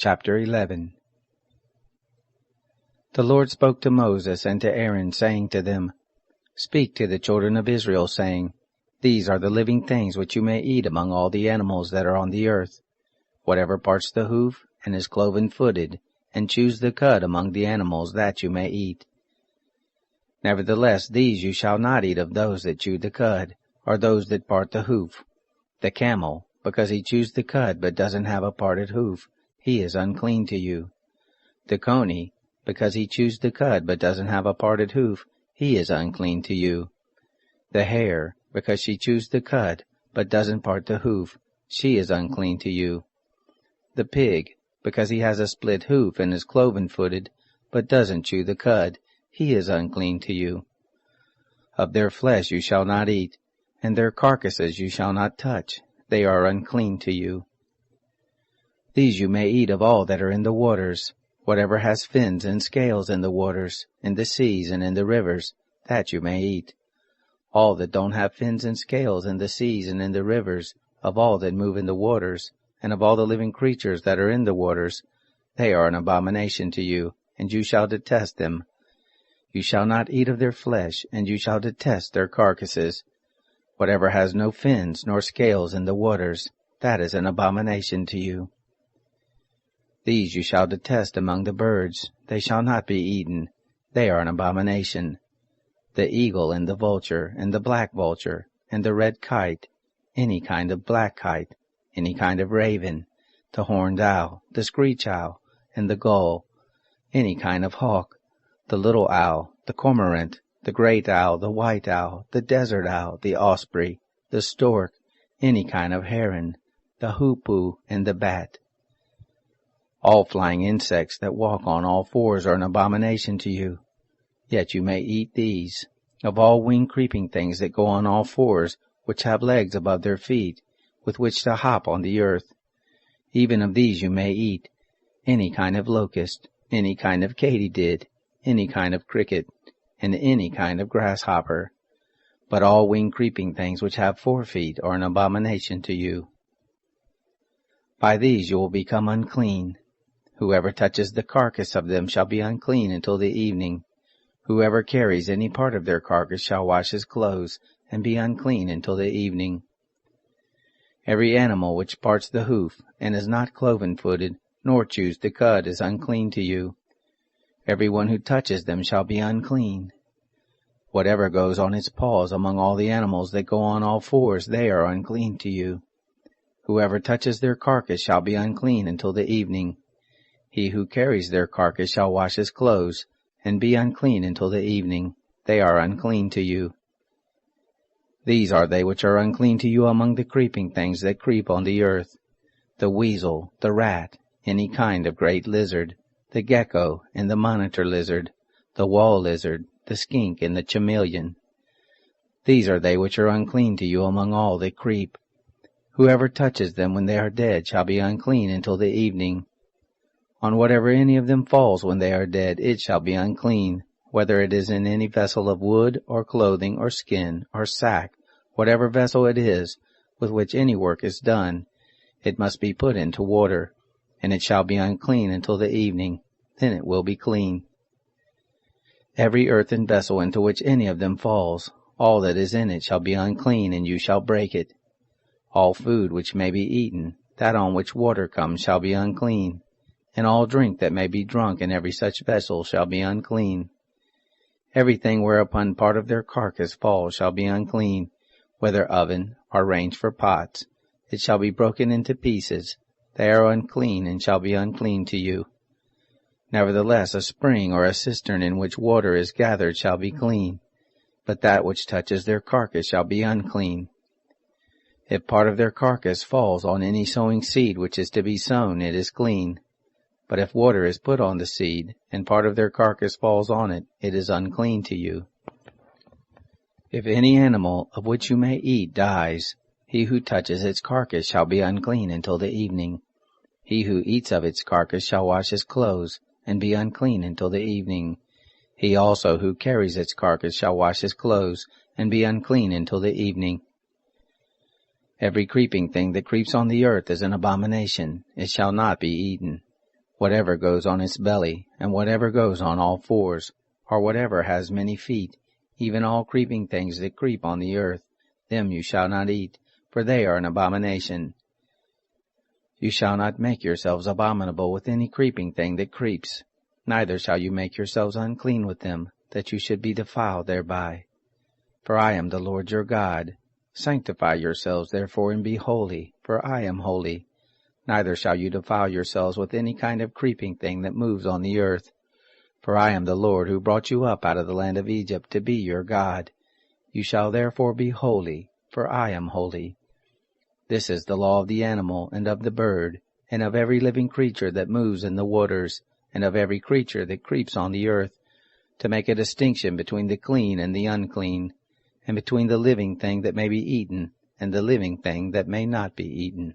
Chapter 11. The Lord spoke to Moses and to Aaron, saying to them, Speak to the children of Israel, saying, These are the living things which you may eat among all the animals that are on the earth, whatever parts the hoof, and is cloven-footed, and chews the cud among the animals, that you may eat. Nevertheless these you shall not eat of those that chew the cud, or those that part the hoof. The camel, because he chews the cud but doesn't have a parted hoof, he is unclean to you. The coney, because he chews the cud but doesn't have a parted hoof, he is unclean to you. The hare, because she chews the cud but doesn't part the hoof, she is unclean to you. The pig, because he has a split hoof and is cloven-footed, but doesn't chew the cud, he is unclean to you. Of their flesh you shall not eat, and their carcasses you shall not touch, they are unclean to you. These you may eat of all that are in the waters, whatever has fins and scales in the waters, in the seas and in the rivers, that you may eat. All that don't have fins and scales in the seas and in the rivers, of all that move in the waters, and of all the living creatures that are in the waters, they are an abomination to you, and you shall detest them. You shall not eat of their flesh, and you shall detest their carcasses. Whatever has no fins nor scales in the waters, that is an abomination to you. These you shall detest among the birds, they shall not be eaten, they are an abomination. The eagle and the vulture, and the black vulture, and the red kite, any kind of black kite, any kind of raven, the horned owl, the screech owl, and the gull, any kind of hawk, the little owl, the cormorant, the great owl, the white owl, the desert owl, the osprey, the stork, any kind of heron, the hoopoe, and the bat. All flying insects that walk on all fours are an abomination to you. Yet you may eat these, of all winged creeping things that go on all fours, which have legs above their feet, with which to hop on the earth. Even of these you may eat, any kind of locust, any kind of katydid, any kind of cricket, and any kind of grasshopper. But all winged creeping things which have 4 feet are an abomination to you. By these you will become unclean. Whoever touches the carcass of them shall be unclean until the evening. Whoever carries any part of their carcass shall wash his clothes, and be unclean until the evening. Every animal which parts the hoof, and is not cloven-footed, nor chews the cud, is unclean to you. Every one who touches them shall be unclean. Whatever goes on its paws among all the animals that go on all fours, they are unclean to you. Whoever touches their carcass shall be unclean until the evening. He who carries their carcass shall wash his clothes, and be unclean until the evening. They are unclean to you. These are they which are unclean to you among the creeping things that creep on the earth: the weasel, the rat, any kind of great lizard, the gecko, and the monitor lizard, the wall lizard, the skink, and the chameleon. These are they which are unclean to you among all that creep. Whoever touches them when they are dead shall be unclean until the evening. On whatever any of them falls when they are dead, it shall be unclean, whether it is in any vessel of wood, or clothing, or skin, or sack, whatever vessel it is, with which any work is done, it must be put into water, and it shall be unclean until the evening, then it will be clean. Every earthen vessel into which any of them falls, all that is in it shall be unclean, and you shall break it. All food which may be eaten, that on which water comes, shall be unclean, and all drink that may be drunk in every such vessel shall be unclean. Everything whereupon part of their carcass falls shall be unclean, whether oven or range for pots. It shall be broken into pieces. They are unclean, and shall be unclean to you. Nevertheless a spring or a cistern in which water is gathered shall be clean, but that which touches their carcass shall be unclean. If part of their carcass falls on any sowing seed which is to be sown, it is clean. But if water is put on the seed, and part of their carcass falls on it, it is unclean to you. If any animal of which you may eat dies, he who touches its carcass shall be unclean until the evening. He who eats of its carcass shall wash his clothes, and be unclean until the evening. He also who carries its carcass shall wash his clothes, and be unclean until the evening. Every creeping thing that creeps on the earth is an abomination. It shall not be eaten. Whatever goes on its belly, and whatever goes on all fours, or whatever has many feet, even all creeping things that creep on the earth, them you shall not eat, for they are an abomination. You shall not make yourselves abominable with any creeping thing that creeps, neither shall you make yourselves unclean with them, that you should be defiled thereby. For I am the Lord your God. Sanctify yourselves therefore, and be holy, for I am holy. Neither shall you defile yourselves with any kind of creeping thing that moves on the earth. For I am the Lord who brought you up out of the land of Egypt to be your God. You shall therefore be holy, for I am holy. This is the law of the animal, and of the bird, and of every living creature that moves in the waters, and of every creature that creeps on the earth, to make a distinction between the clean and the unclean, and between the living thing that may be eaten, and the living thing that may not be eaten.